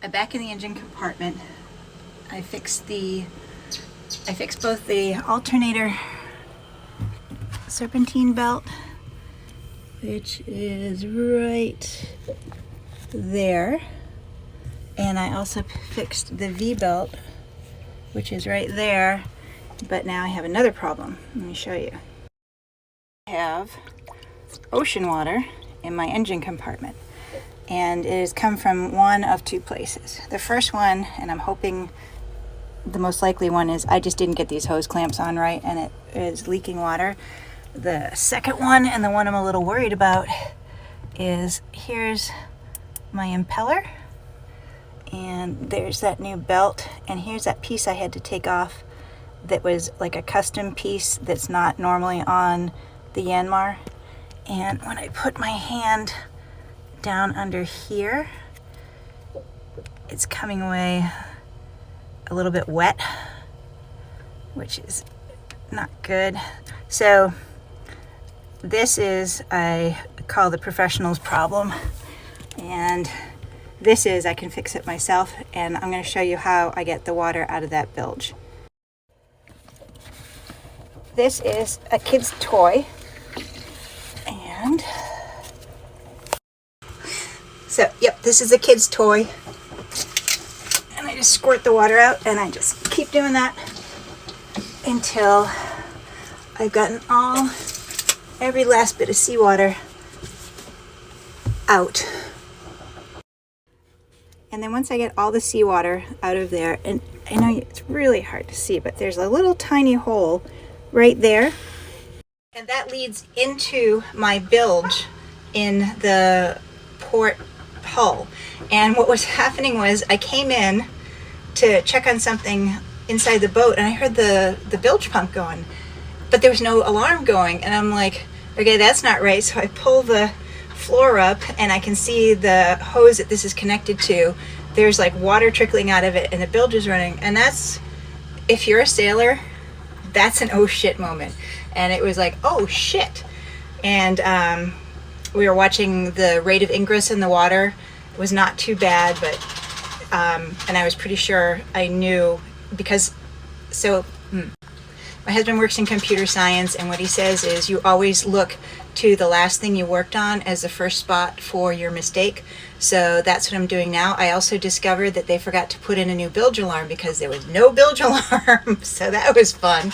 I'm back in the engine compartment. I fixed both the alternator serpentine belt, which is right there, and I also fixed the V-belt, which is right there, but now I have another problem. Let me show you. I have ocean water in my engine compartment, and it has come from one of two places. The first one, and I'm hoping the most likely one, is I just didn't get these hose clamps on right and it is leaking water. The second one, and the one I'm a little worried about, is here's my impeller, and there's that new belt, and here's that piece I had to take off that was like a custom piece that's not normally on the Yanmar. And when I put my hand down under here, it's coming away a little bit wet, which is not good. So this is, I call the professional's problem, and this is, I can fix it myself, and I'm going to show you how I get the water out of that bilge. This is a kid's toy, and so, yep, this is a kid's toy, and I just squirt the water out, and I just keep doing that until I've gotten every last bit of seawater out. And then once I get all the seawater out of there, and I know it's really hard to see, but there's a little tiny hole right there, and that leads into my bilge in the port hull. And what was happening was I came in to check on something inside the boat, and I heard the bilge pump going, but there was no alarm going, and I'm like, okay, that's not right. So I pull the floor up, and I can see the hose that this is connected to. There's like water trickling out of it, and the bilge is running. And that's, if you're a sailor, that's an oh shit moment. And it was like, oh shit. And we were watching the rate of ingress in the water. It was not too bad, but and I was pretty sure I knew, because my husband works in computer science, and what he says is you always look to the last thing you worked on as the first spot for your mistake. So that's what I'm doing now. I also discovered that they forgot to put in a new bilge alarm because there was no bilge alarm. So that was fun.